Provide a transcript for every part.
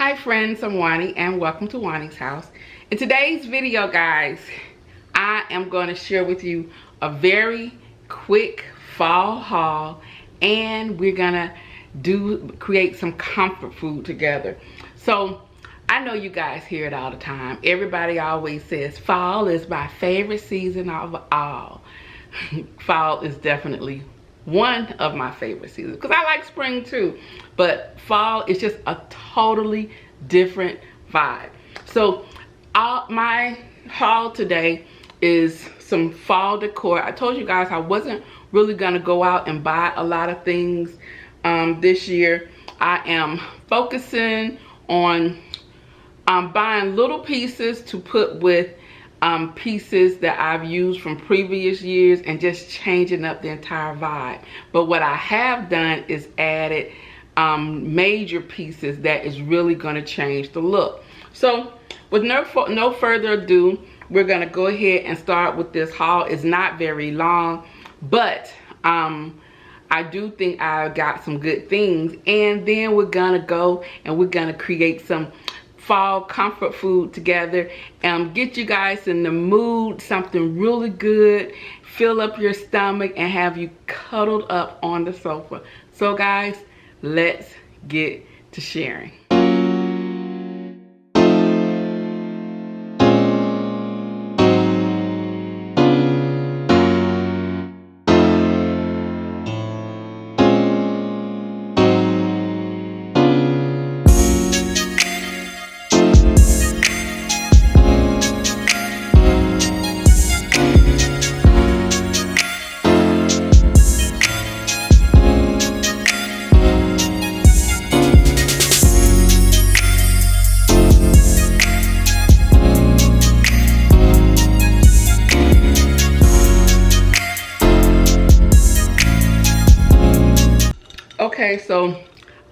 Hi friends, I'm Juani and welcome to Juani's house. In today's video, guys, I am going to share with you a very quick fall haul, and we're gonna create some comfort food together. So I know you guys hear it all the time. Everybody always says fall is my favorite season of all. Fall is definitely one of my favorite seasons because I like spring too, but fall is just a totally different vibe. So my haul today is some fall decor. I told you guys I wasn't really gonna go out and buy a lot of things this year. I am focusing on buying little pieces to put with pieces that I've used from previous years and just changing up the entire vibe. But what I have done is added major pieces that is really going to change the look. So with no further ado, we're going to go ahead and start with this haul. It's not very long, but I do think I got some good things, and then we're gonna go and we're gonna create some fall comfort food together and get you guys in the mood, something really good, fill up your stomach and have you cuddled up on the sofa. So guys, let's get to sharing. Okay, so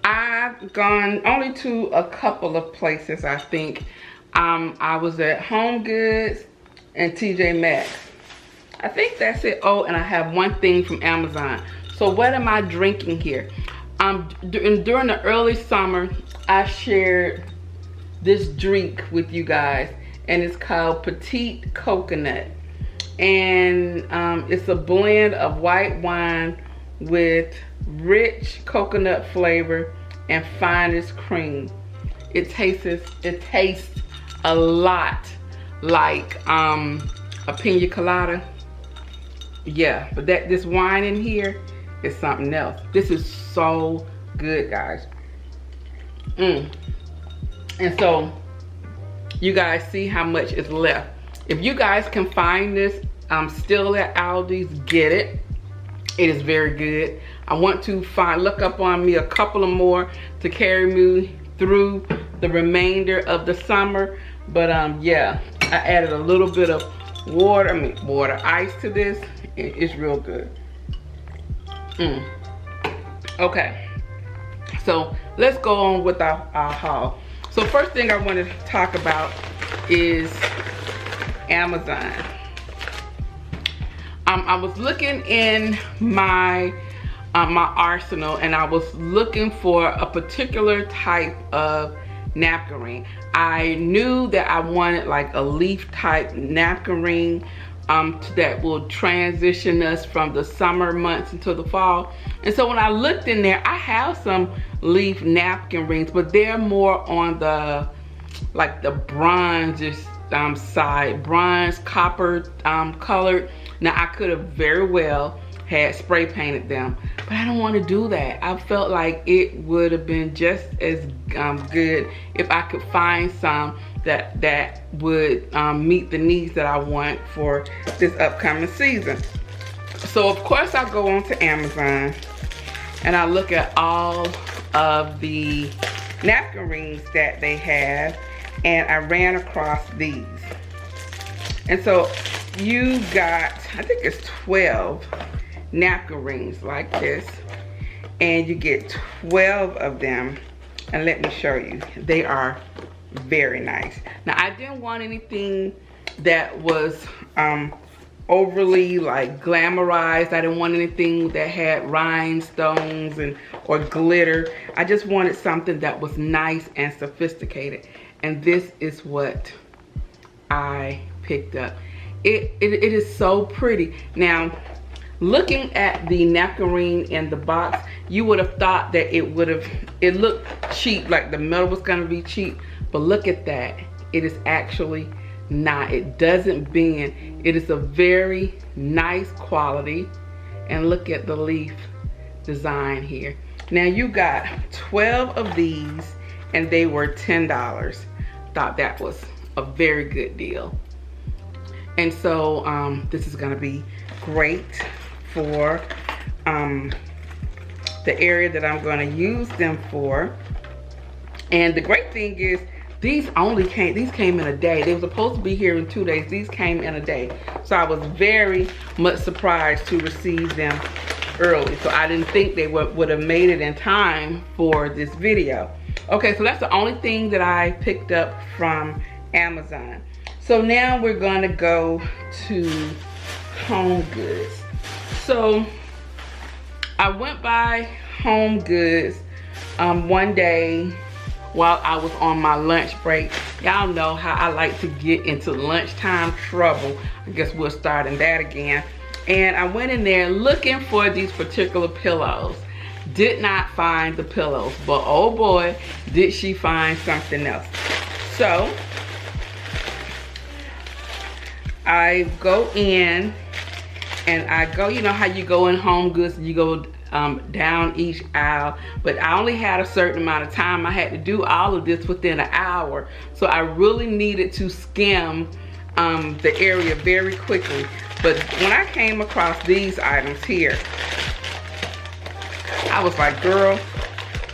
I've gone only to a couple of places, I think. I was at Home Goods and TJ Maxx. I think that's it. Oh, and I have one thing from Amazon. So what am I drinking here? During the early summer, I shared this drink with you guys, and it's called Petite Coconut. And it's a blend of white wine with rich coconut flavor and finest cream. It tastes a lot like a pina colada. Yeah, but this wine in here is something else. This is so good, guys. And so you guys see how much is left. If you guys can find this still at Aldi's, get it. It is very good. I want to look up on me a couple of more to carry me through the remainder of the summer. But yeah, I added a little bit of ice to this. It's real good. Okay, so let's go on with our haul. So first thing I want to talk about is Amazon. I was looking in my my arsenal, and I was looking for a particular type of napkin ring. I knew that I wanted like a leaf type napkin ring that will transition us from the summer months into the fall. And so when I looked in there, I have some leaf napkin rings, but they're more on the like the bronze side, bronze copper colored. Now I could have very well had spray painted them, but I don't want to do that. I felt like it would have been just as good if I could find some that would meet the needs that I want for this upcoming season. So of course I go on to Amazon and I look at all of the napkin rings that they have, and I ran across these. And so you got, I think it's 12 napkin rings like this, and you get 12 of them. And let me show you, they are very nice. Now I didn't want anything that was overly like glamorized. I didn't want anything that had rhinestones and or glitter. I just wanted something that was nice and sophisticated. And this is what I picked up. It is so pretty. Now, looking at the napkin in the box, you would have thought that it looked cheap, like the metal was gonna be cheap. But look at that. It is actually not. It doesn't bend. It is a very nice quality. And look at the leaf design here. Now you got 12 of these and they were $10. Thought that was a very good deal. And so this is gonna be great for the area that I'm gonna use them for. And the great thing is these came in a day. They were supposed to be here in 2 days. These came in a day. So I was very much surprised to receive them early. So I didn't think they would have made it in time for this video. Okay, so that's the only thing that I picked up from Amazon. So now we're gonna go to Home Goods. So I went by Home Goods one day while I was on my lunch break. Y'all know how I like to get into lunchtime trouble. I guess we'll start in that again. And I went in there looking for these particular pillows. Did not find the pillows, but oh boy, did she find something else. So I go in and I go, you know how you go in Home Goods, you go down each aisle, but I only had a certain amount of time. I had to do all of this within an hour, so I really needed to skim the area very quickly. But when I came across these items here, I was like, girl,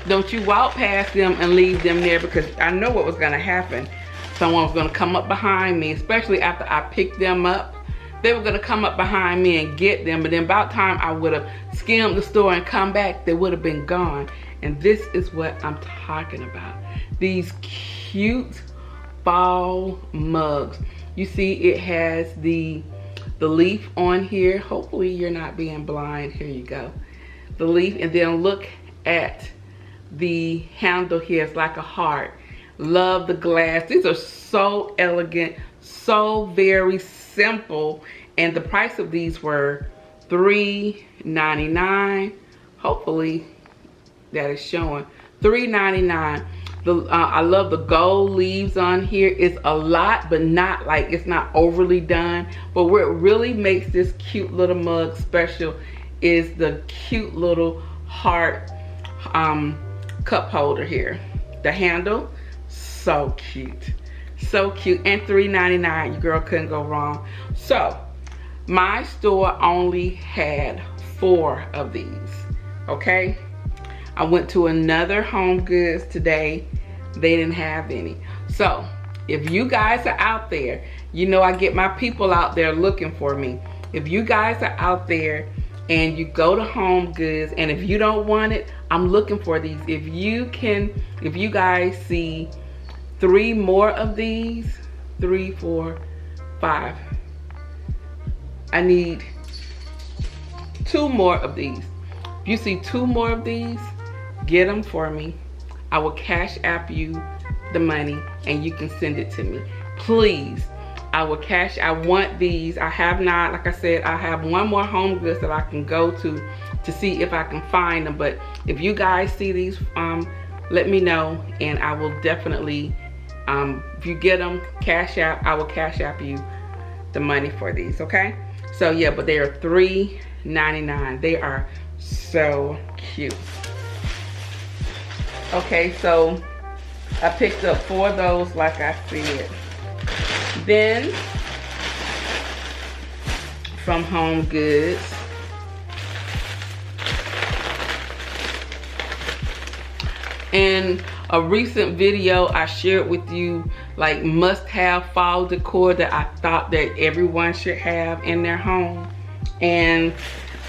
don't you walk past them and leave them there, because I know what was gonna happen. Someone was gonna come up behind me, especially after I picked them up. They were gonna come up behind me and get them, but then about time I would have skimmed the store and come back, they would have been gone. And this is what I'm talking about. These cute fall mugs. You see it has the leaf on here. Hopefully you're not being blind. Here you go. The leaf, and then look at the handle here. It's like a heart. Love the glass. These are so elegant, so very simple, and the price of these were $3.99. Hopefully that is showing. $3.99. I love the gold leaves on here. It's a lot, but not like, it's not overly done. But what really makes this cute little mug special is the cute little heart cup holder here. The handle, so cute. So cute. And $3.99. Your girl couldn't go wrong. So my store only had 4 of these. Okay, I went to another Home Goods today. They didn't have any. So if you guys are out there, you know I get my people out there looking for me. If you guys are out there and you go to Home Goods, and if you don't want it, I'm looking for these. If you guys see 3 more of these, 3, 4, 5. I need 2 more of these. If you see 2 more of these, get them for me. I will cash app you the money and you can send it to me. Please, I want these. I have not, like I said, I have 1 more Home Goods that I can go to see if I can find them. But if you guys see these, let me know and I will definitely, if you get them, cash app, I will cash app you the money for these, okay? So yeah, but they are $3.99. They are so cute. Okay, so I picked up 4 of those, like I said. Then from Home Goods, in a recent video I shared with you like must-have fall decor that I thought that everyone should have in their home. And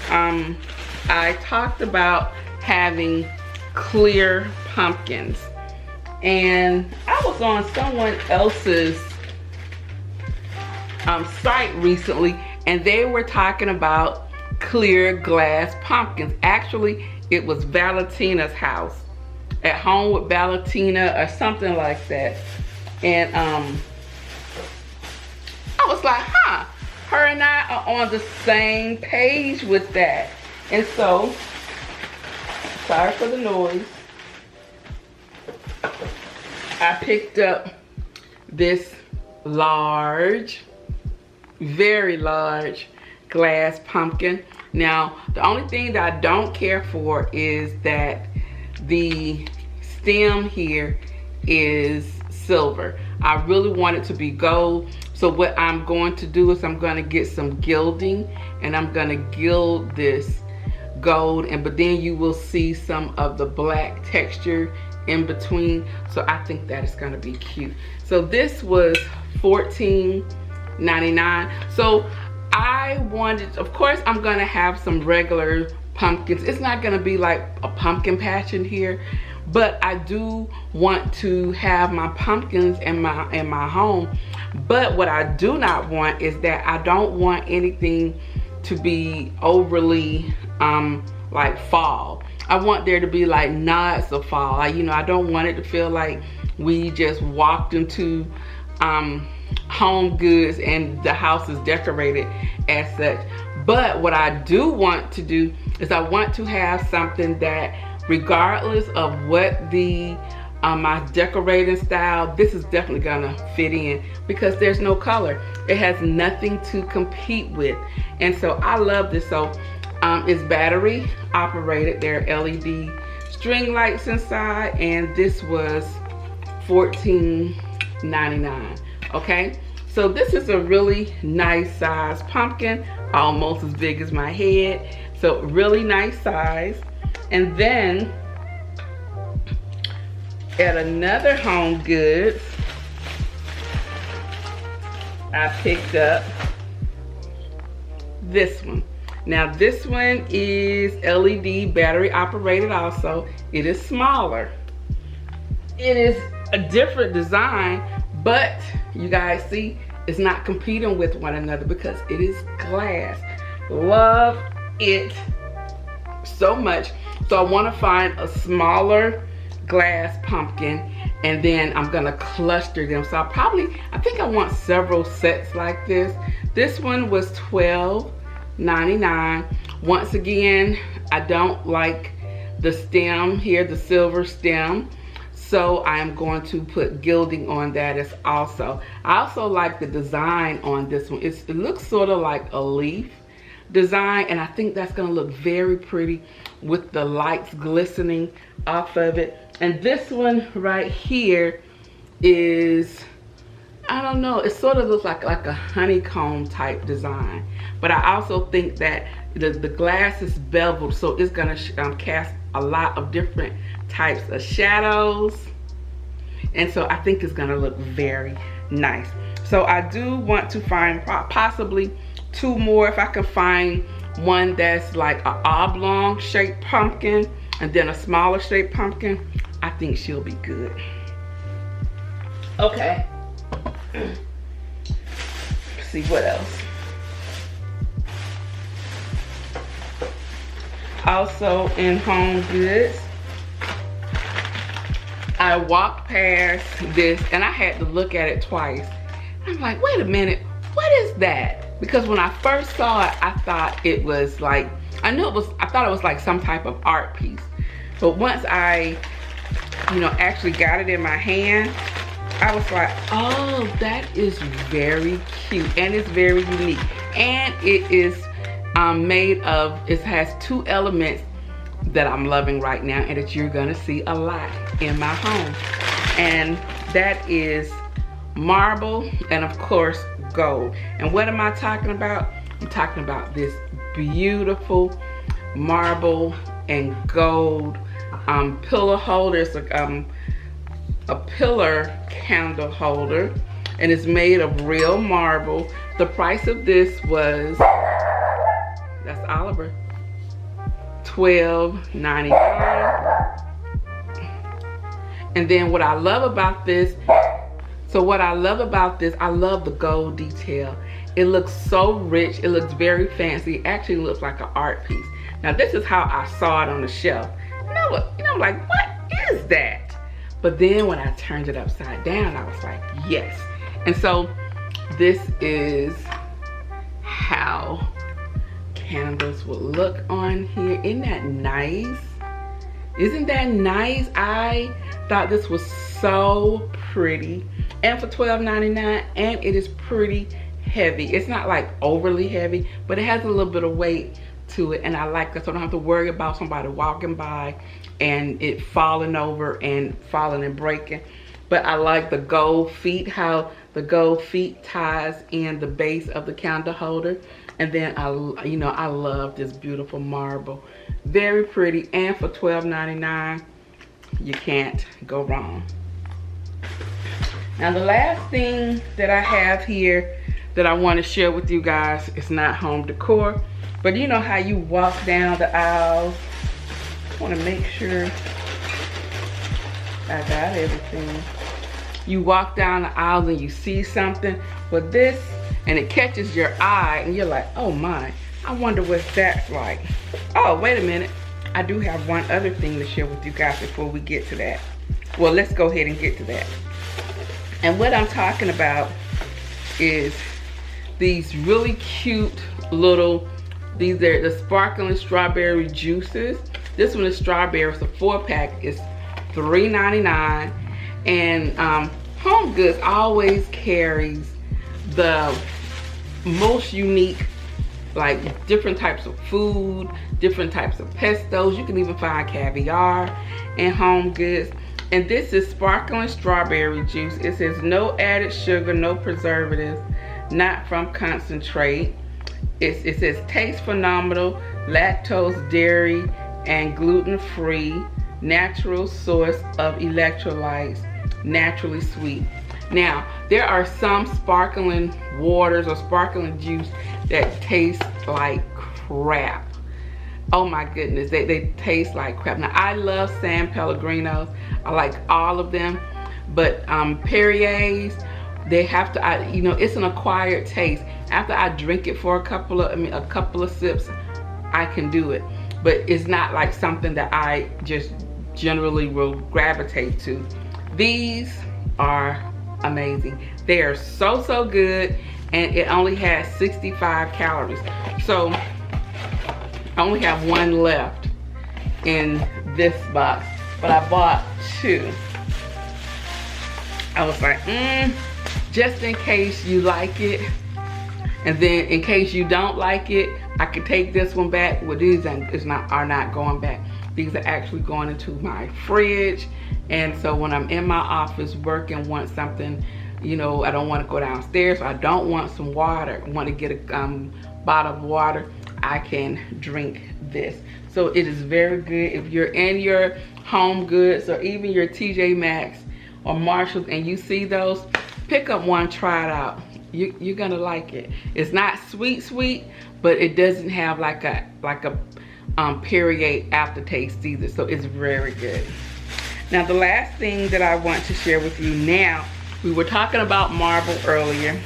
I talked about having clear pumpkins, and I was on someone else's site recently and they were talking about clear glass pumpkins. Actually, it was Valentina's house, At Home with Valentina or something like that. And I was like, huh, her and I are on the same page with that. And so, sorry for the noise, I picked up this large, very large glass pumpkin. Now, the only thing that I don't care for is that the stem here is silver. I really want it to be gold. So what I'm going to do is I'm going to get some gilding, and I'm going to gild this gold, but then you will see some of the black texture in between. So I think that is going to be cute. So this was $14.99. So I wanted, of course, I'm going to have some regular pumpkins. It's not going to be like a pumpkin patch in here, but I do want to have my pumpkins in my home. But what I do not want is that I don't want anything to be overly like fall. I want there to be like nods of fall. I don't want it to feel like we just walked into Home Goods and the house is decorated as such. But what I do want to do is I want to have something that, regardless of what the my decorating style, this is definitely gonna fit in because there's no color. It has nothing to compete with, and so I love this. So it's battery operated. There are LED string lights inside, and this was $14.99. Okay, so this is a really nice size pumpkin, almost as big as my head. So really nice size. And then at another Home Goods, I picked up this one. Now this one is LED battery operated also. It is smaller. It is a different design, but you guys see, it's not competing with one another because it is glass. Love it so much. So I want to find a smaller glass pumpkin, and then I'm gonna cluster them. So I think I want several sets like this. This one was $12.99. Once again, I don't like the stem here, the silver stem. So I am going to put gilding on that as also. I also like the design on this one. It looks sort of like a leaf design, and I think that's gonna look very pretty with the lights glistening off of it. And this one right here is, I don't know, it sort of looks like a honeycomb type design, but I also think that the glass is beveled, so it's gonna cast a lot of different types of shadows, and so I think it's gonna look very nice. So I do want to find possibly two more. If I can find one that's like an oblong shaped pumpkin and then a smaller shaped pumpkin, I think she'll be good. Okay, let's see what else. Also in Home Goods, I walked past this and I had to look at it twice. I'm like, wait a minute, what is that? Because when I first saw it, I thought it was like, I thought it was like some type of art piece. But once I, actually got it in my hand, I was like, oh, that is very cute, and it's very unique. And it is made of, it has two elements that I'm loving right now and that you're gonna see a lot in my home. And that is marble and of course gold. And what am I talking about? I'm talking about this beautiful marble and gold pillow holder. It's a pillar candle holder, and it's made of real marble. The price of this was, that's Oliver, $12.99. And then what I love about this, I love the gold detail, It looks so rich. It looks very fancy. It actually looks like an art piece. Now this is how I saw it on the shelf. I'm like, what is that? But then when I turned it upside down, I was like, yes. And so this is how candles will look on here. Isn't that nice? Isn't that nice? I thought this was so pretty. And for $12.99, and it is pretty heavy. It's not like overly heavy, but it has a little bit of weight to it, and I like that, so I don't have to worry about somebody walking by and it falling over and falling and breaking. But I like the gold feet, how the gold feet ties in the base of the candle holder. And then I love this beautiful marble. Very pretty, and for $12.99, you can't go wrong. Now the last thing that I have here that I want to share with you guys is not home decor, but you know how you walk down the aisles. I want to make sure I got everything. You walk down the aisles and you see something with this, and it catches your eye, and you're like, oh my, I wonder what that's like. Oh, wait a minute. I do have one other thing to share with you guys before we get to that. Well, let's go ahead and get to that. And what I'm talking about is these really cute little, these are the sparkling strawberry juices. This one is strawberry, it's a 4-pack, it's $3.99. And Home Goods always carries the most unique, like different types of food, different types of pestos. You can even find caviar in Home Goods. And this is sparkling strawberry juice. It says no added sugar, no preservatives, not from concentrate. It says taste phenomenal, lactose, dairy, and gluten-free, natural source of electrolytes, naturally sweet. Now, there are some sparkling waters or sparkling juice that taste like crap. Oh my goodness, they taste like crap. Now, I love San Pellegrinos. I like all of them, but Perrier's, they have to, it's an acquired taste. After I drink it for a couple of sips, I can do it. But it's not like something that I just generally will gravitate to. These are amazing. They are so good, and it only has 65 calories. So I only have one left in this box, but I bought 2. I was like, just in case you like it, and then in case you don't like it, I could take this one back. Well, these are not going back. These are actually going into my fridge. And so when I'm in my office working, want something, I don't want to go downstairs, so I don't want some water, I want to get a bottle of water, I can drink this. So it is very good. If you're in your Home Goods or even your TJ Maxx or Marshalls and you see those, pick up one, try it out. You're gonna like it. It's not sweet, but it doesn't have like a Perrier aftertaste either. So it's very good. Now the last thing that I want to share with you now, we were talking about marble earlier.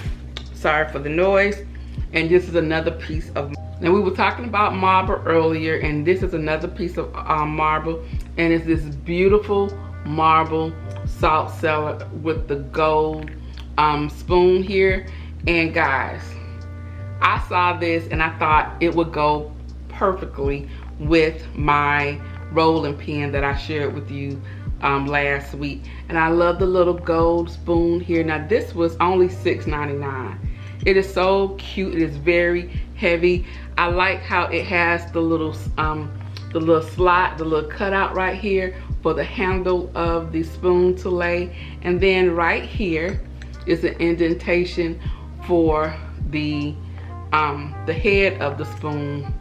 Sorry for the noise. And this is another piece of, now we were talking about marble earlier, and this is another piece of marble, and it's this beautiful marble salt cellar with the gold spoon here. And guys, I saw this and I thought it would go perfectly with my rolling pin that I shared with you last week. And I love the little gold spoon here. Now this was only $6.99. It is so cute. It is very heavy. I like how it has the little slot, the little cutout right here for the handle of the spoon to lay. And then right here is an indentation for the head of the spoon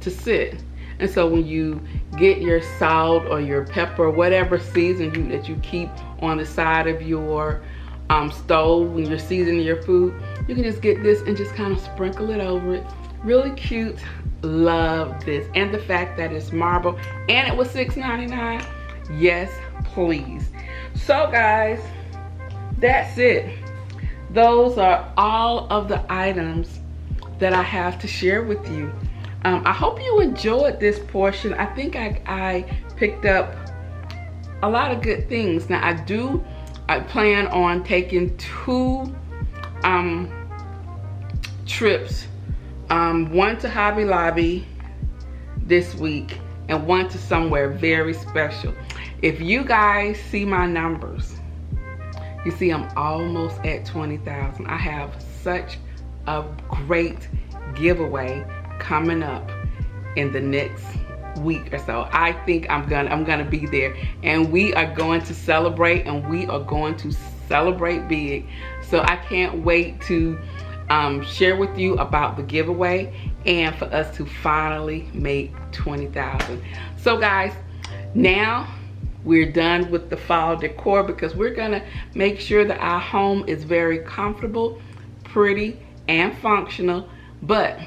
to sit. And so when you get your salt or your pepper or whatever season that you keep on the side of your stove when you're seasoning your food, you can just get this and just kind of sprinkle it over it. Really cute. Love this. And the fact that it's marble and it was $6.99. Yes, please. So guys, that's it. those are all of the items that I have to share with you. I hope you enjoyed this portion. I think I picked up a lot of good things. Now I plan on taking two trips, one to Hobby Lobby this week and one to somewhere very special. If you guys see my numbers, you see I'm almost at 20,000. I have such a great giveaway coming up in the next week or so. I think I'm gonna be there, and we are going to celebrate, and we are going to celebrate big. So I can't wait to share with you about the giveaway and for us to finally make 20,000. So guys, now we're done with the fall decor because we're gonna make sure that our home is very comfortable, pretty, and functional, but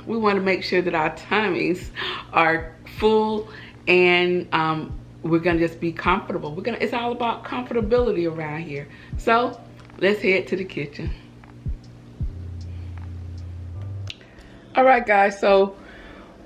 we want to make sure that our tummies are full, and we're gonna just be comfortable. It's all about comfortability around here. So let's head to the kitchen. All right guys, so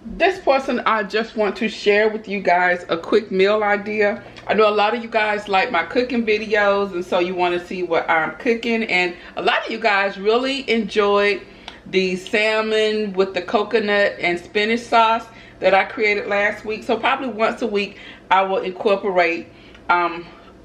this portion I just want to share with you guys a quick meal idea. I know a lot of you guys like my cooking videos, and so you want to see what I'm cooking, and a lot of you guys really enjoyed the salmon with the coconut and spinach sauce that I created last week. So probably once a week I will incorporate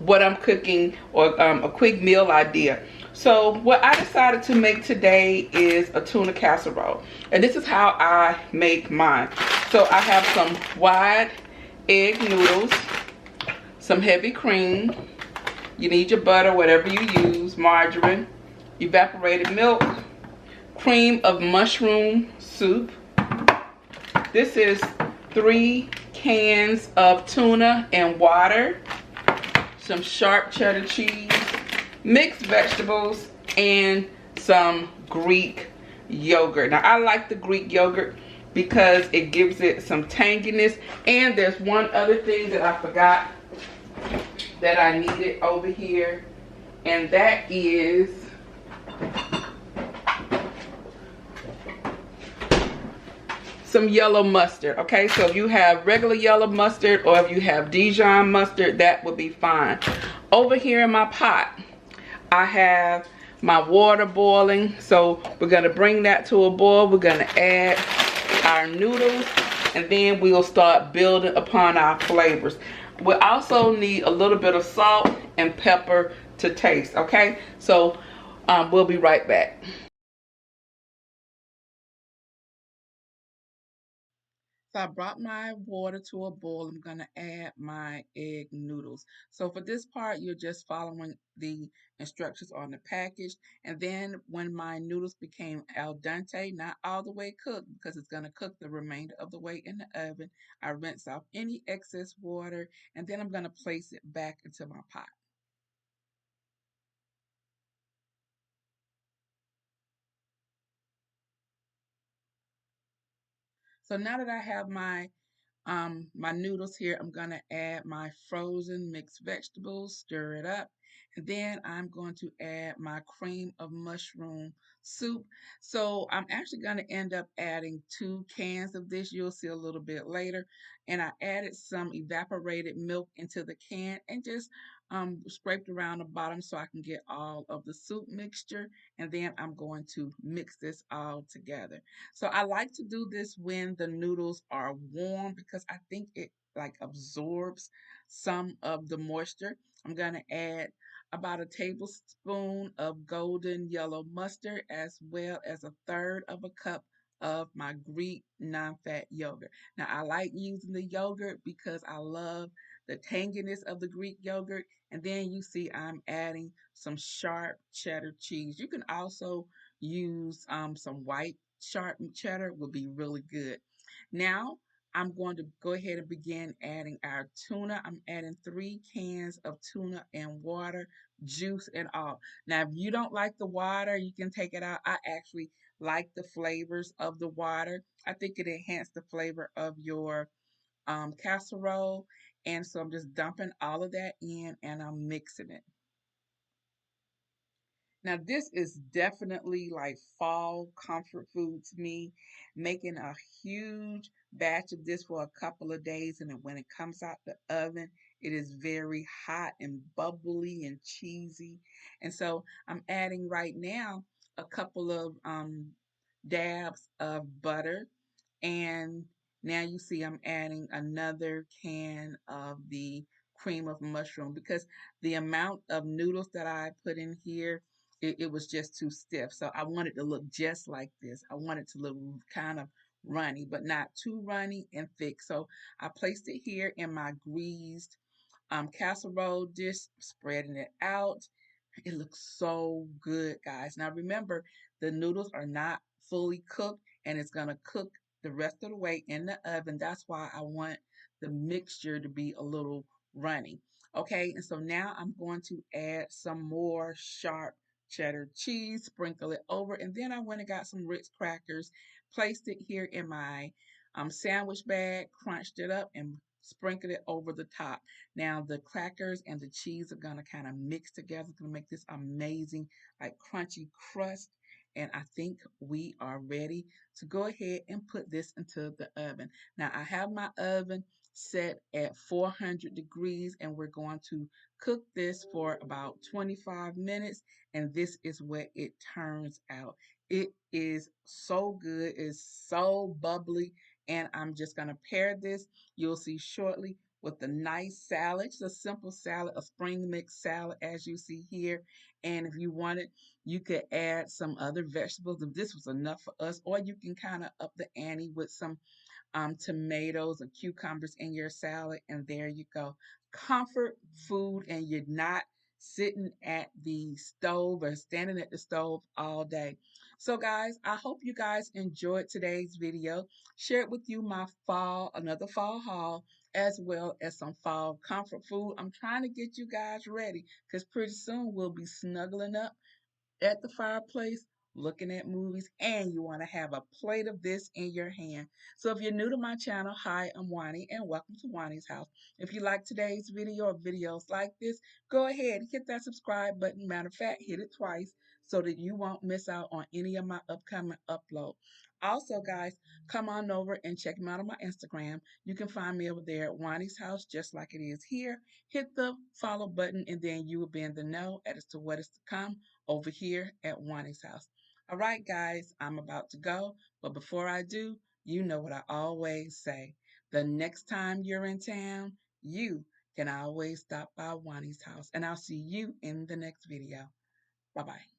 what I'm cooking, or a quick meal idea. So what I decided to make today is a tuna casserole, and this is how I make mine. So I have some wide egg noodles, some heavy cream, you need your butter, whatever you use, margarine, evaporated milk, cream of mushroom soup. This is 3 cans of tuna and water, some sharp cheddar cheese, mixed vegetables, and some Greek yogurt. Now I like the Greek yogurt because it gives it some tanginess, and there's one other thing that I forgot that I needed over here, and that is some yellow mustard. Okay, so if you have regular yellow mustard or if you have Dijon mustard, that would be fine. Over here in my pot I have my water boiling, so we're gonna bring that to a boil. We're gonna add our noodles, and then we'll start building upon our flavors. We also need a little bit of salt and pepper to taste. Okay, so we'll be right back. So I brought my water to a boil. I'm gonna add my egg noodles. So for this part, you're just following the instructions on the package. And then when my noodles became al dente, not all the way cooked because it's gonna cook the remainder of the way in the oven, I rinse off any excess water, and then I'm gonna place it back into my pot. So now that I have my noodles here, I'm gonna add my frozen mixed vegetables, stir it up, and then I'm going to add my cream of mushroom soup. So I'm actually gonna end up adding 2 cans of this. You'll see a little bit later. And I added some evaporated milk into the can and just scraped around the bottom so I can get all of the soup mixture. And then I'm going to mix this all together. So I like to do this when the noodles are warm because I think it like absorbs some of the moisture. I'm going to add about a tablespoon of golden yellow mustard, as well as a third of a cup of my Greek non-fat yogurt. Now I like using the yogurt because I love the tanginess of the Greek yogurt. And then you see I'm adding some sharp cheddar cheese. You can also use some white sharp cheddar, will be really good. Now I'm going to go ahead and begin adding our tuna. I'm adding 3 cans of tuna and water, juice and all. Now if you don't like the water, you can take it out. I actually like the flavors of the water. I think it enhances the flavor of your casserole. And so I'm just dumping all of that in, and I'm mixing it. Now, this is definitely like fall comfort food to me. Making a huge batch of this for a couple of days, and then when it comes out the oven, it is very hot and bubbly and cheesy. And so I'm adding right now a couple of dabs of butter, and now you see I'm adding another can of the cream of mushroom because the amount of noodles that I put in here, it was just too stiff. So I want it to look just like this. I want it to look kind of runny, but not too runny and thick. So I placed it here in my greased casserole dish, spreading it out. It looks so good, guys. Now remember, the noodles are not fully cooked and it's going to cook the rest of the way in the oven. That's why I want the mixture to be a little runny. Okay, and so now I'm going to add some more sharp cheddar cheese, sprinkle it over, and then I went and got some Ritz crackers, placed it here in my sandwich bag, crunched it up, and sprinkled it over the top. Now the crackers and the cheese are gonna kind of mix together. It's gonna make this amazing, like crunchy crust. And I think we are ready to go ahead and put this into the oven. Now I have my oven set at 400 degrees and we're going to cook this for about 25 minutes. And this is what it turns out. It is so good. It's so bubbly. And I'm just gonna pair this, you'll see shortly, with a nice salad, just a simple salad, a spring mix salad as you see here. And if you wanted, you could add some other vegetables if this was enough for us, or you can kind of up the ante with some tomatoes or cucumbers in your salad, and there you go. Comfort food, and you're not sitting at the stove or standing at the stove all day. So guys, I hope you guys enjoyed today's video. Share it with you my another fall haul, as well as some fall comfort food. I'm trying to get you guys ready because pretty soon we'll be snuggling up at the fireplace looking at movies, and you want to have a plate of this in your hand. So if you're new to my channel, hi, I'm Juani and welcome to Juani's house. If you like today's video or videos like this, go ahead, hit that subscribe button. Matter of fact, hit it twice so that you won't miss out on any of my upcoming upload. Also guys, come on over and check me out on my Instagram. You can find me over there at Juani's house just like it is here. Hit the follow button and then you will be in the know as to what is to come over here at Juani's house. All right, guys, I'm about to go. But before I do, you know what I always say. The next time you're in town, you can always stop by Juani's house. And I'll see you in the next video. Bye-bye.